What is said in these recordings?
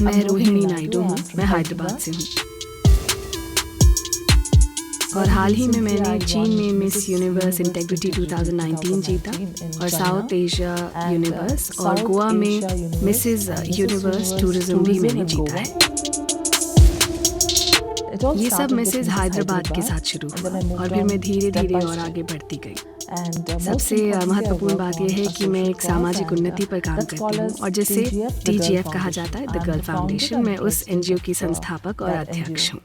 मैं रोहिणी नायडू हूँ, मैं हैदराबाद से हूँ और हाल ही में मैंने चीन में मिस यूनिवर्स इंटेग्रिटी 2019 जीता और साउथ एशिया यूनिवर्स और गोवा में मिसेस यूनिवर्स टूरिज्म भी मैंने जीता है। ये सब मिसेस हैदराबाद के साथ शुरू हुआ और फिर मैं धीरे धीरे और आगे बढ़ती गई। सबसे महत्वपूर्ण बात यह है कि मैं एक सामाजिक उन्नति पर काम करती हूँ और जिसे TGF कहा जाता है, द गर्ल फाउंडेशन। मैं उस NGO की संस्थापक और अध्यक्ष हूँ।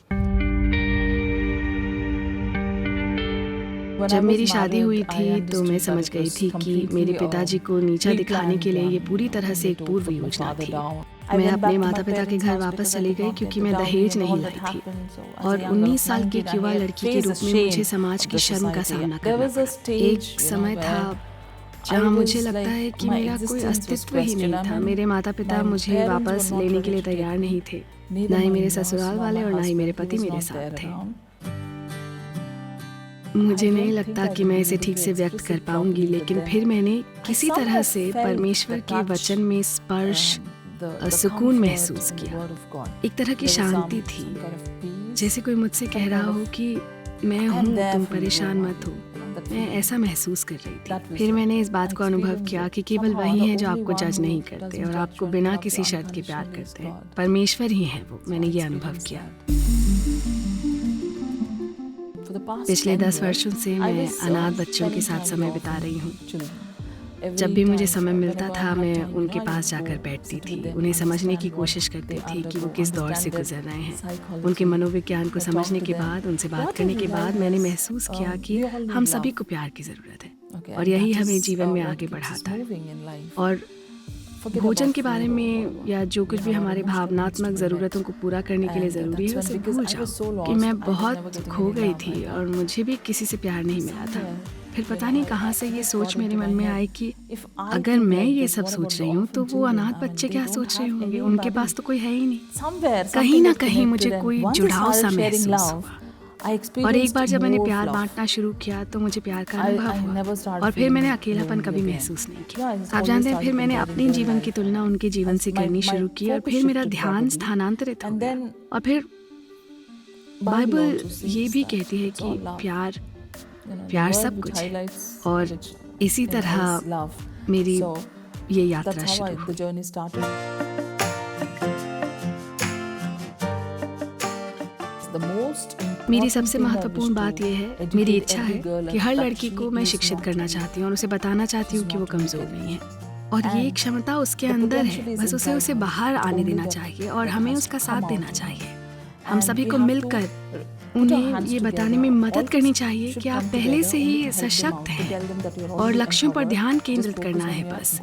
जब मेरी शादी हुई थी तो मैं समझ गई थी कि मेरे पिताजी को नीचा दिखाने के लिए ये पूरी तरह से एक पूर्व योजना थी। मैं अपने माता पिता के घर वापस चली गई क्योंकि मैं दहेज नहीं लाई थी और 19 साल की एक युवा लड़की के रूप में मुझे समाज की शर्म का सामना करना पड़ा। एक समय था जहाँ मुझे लगता है कि मेरा कोई अस्तित्व ही नहीं था। मेरे माता पिता मुझे वापस लेने के लिए तैयार नहीं थे, ना ही मेरे ससुराल वाले और ना ही मेरे पति मेरे साथ थे। मुझे नहीं लगता कि मैं इसे ठीक से व्यक्त कर पाऊंगी, लेकिन फिर मैंने किसी तरह से परमेश्वर के वचन में स्पर्श सुकून महसूस किया। एक तरह की शांति थी, जैसे कोई मुझसे कह रहा हो कि मैं हूँ, तुम परेशान मत हो। मैं ऐसा महसूस कर रही थी। फिर मैंने इस बात को अनुभव किया कि केवल वही है जो आपको जज नहीं करते और आपको बिना किसी शर्त के प्यार करते हैं। परमेश्वर ही है वो। मैंने ये अनुभव किया। पिछले 10 वर्षों से मैं अनाथ बच्चों के साथ समय बिता रही हूँ। जब भी मुझे समय मिलता था मैं उनके पास जाकर बैठती थी, उन्हें समझने की कोशिश करती थी कि वो किस दौर से गुजर रहे हैं। उनके मनोविज्ञान को समझने के बाद, उनसे बात करने के बाद मैंने महसूस किया कि हम सभी को प्यार की ज़रूरत है और यही हमें जीवन में आगे बढ़ाता है। और भोजन के बारे में या जो कुछ भी हमारे भावनात्मक ज़रूरतों को पूरा करने के लिए ज़रूरी है उसे भूल जाओ कि मैं बहुत खो गई थी और मुझे भी किसी से प्यार नहीं मिला था। फिर पता नहीं कहाँ से ये सोच मेरे मन में आई कि अगर मैं ये सब सोच रही हूँ तो वो अनाथ बच्चे क्या सोच रहे होंगे। उनके पास तो कोई है ही नहीं। कहीं ना कहीं मुझे कोई जुड़ाव सा महसूस हुआ और एक बार जब मैंने प्यार बांटना शुरू किया तो मुझे प्यार का अनुभव हुआ और फिर मैंने अकेलापन कभी महसूस नहीं किया। आप जानते हैं, फिर मैंने अपने जीवन की तुलना उनके जीवन से करनी शुरू की और फिर मेरा ध्यान स्थानांतरित हो गया। और फिर बाइबल ये भी कहती है कि प्यार सब कुछ है और इसी तरह मेरी ये यात्रा शुरू हुई। मेरी सबसे महत्वपूर्ण बात यह है, मेरी इच्छा है कि हर लड़की को मैं शिक्षित करना चाहती हूँ और उसे बताना चाहती हूँ कि वो कमज़ोर नहीं है और ये क्षमता उसके अंदर है। बस उसे बाहर आने देना चाहिए और हमें उसका साथ देना चाहिए। हम सभी को मिलकर उन्हें ये बताने में मदद करनी चाहिए कि आप पहले से ही सशक्त हैं और लक्ष्यों पर ध्यान केंद्रित करना है बस।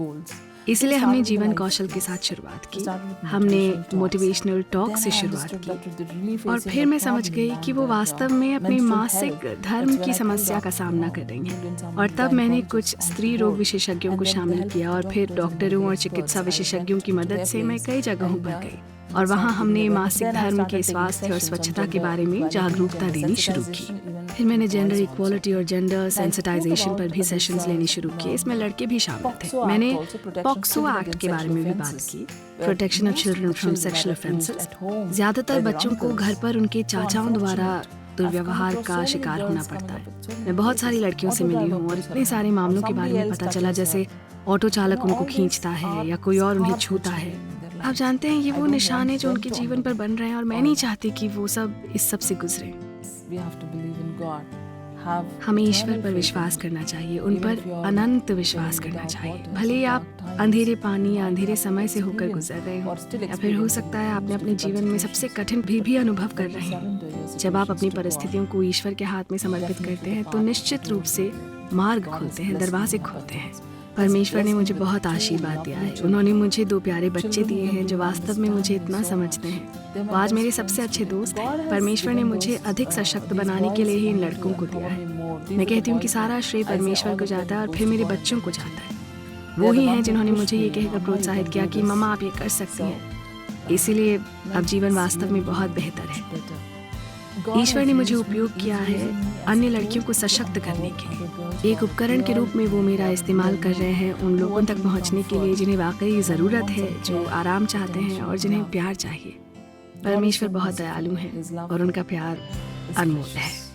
इसलिए हमने जीवन कौशल के साथ शुरुआत की। हमने मोटिवेशनल टॉक से शुरुआत की और फिर मैं समझ गई कि वो वास्तव में अपनी मासिक धर्म की समस्या का सामना कर रही हैं। और तब मैंने कुछ स्त्री रोग विशेषज्ञों को शामिल किया और फिर डॉक्टरों और चिकित्सा विशेषज्ञों की मदद से मैं कई जगहों पर गई और वहाँ हमने मासिक धर्म के स्वास्थ्य और स्वच्छता के बारे में जागरूकता देनी शुरू की। फिर मैंने जेंडर इक्वालिटी और जेंडर सेंसिटाइजेशन पर भी सेशंस लेने शुरू किए। इसमें लड़के भी शामिल थे। मैंने पॉक्सो एक्ट के बारे में भी बात की, protection of children from sexual offences. ज़्यादातर बच्चों को घर पर उनके चाचाओं द्वारा दुर्व्यवहार का शिकार होना पड़ता है। मैं बहुत सारी लड़कियों से मिली हूँ और इतने सारे मामलों के बारे में पता चला, जैसे ऑटो चालक उनको खींचता है या कोई और उन्हें छूता है। आप जानते हैं, ये वो निशान है जो उनके जीवन पर बन रहे हैं और मैं नहीं चाहती कि वो सब इस सब से गुजरे। हमें ईश्वर पर विश्वास करना चाहिए, उन पर अनंत विश्वास करना चाहिए। भले ही आप अंधेरे पानी या अंधेरे समय से होकर गुजर रहे हो या फिर हो सकता है आपने अपने जीवन में सबसे कठिन भी अनुभव कर रहे हैं। जब आप अपनी परिस्थितियों को ईश्वर के हाथ में समर्पित करते हैं तो निश्चित रूप से मार्ग खुलते हैं, दरवाजे खुलते हैं। परमेश्वर ने मुझे बहुत आशीर्वाद दिया है। उन्होंने मुझे 2 प्यारे बच्चे दिए हैं जो वास्तव में मुझे इतना समझते हैं। वो आज मेरे सबसे अच्छे दोस्त हैं। परमेश्वर ने मुझे अधिक सशक्त बनाने के लिए ही इन लड़कों को दिया है। मैं कहती हूँ कि सारा श्रेय परमेश्वर को जाता है और फिर मेरे बच्चों को जाता है। वो ही हैं जिन्होंने मुझे ये कहकर प्रोत्साहित किया कि मम्मा आप ये कर सकती हैं। इसीलिए अब जीवन वास्तव में बहुत बेहतर है। ईश्वर ने मुझे उपयोग किया है अन्य लड़कियों को सशक्त करने के लिए। एक उपकरण के रूप में वो मेरा इस्तेमाल कर रहे हैं उन लोगों तक पहुंचने के लिए जिन्हें वाकई ज़रूरत है, जो आराम चाहते हैं और जिन्हें प्यार चाहिए। परमेश्वर बहुत दयालु हैं और उनका प्यार अनमोल है।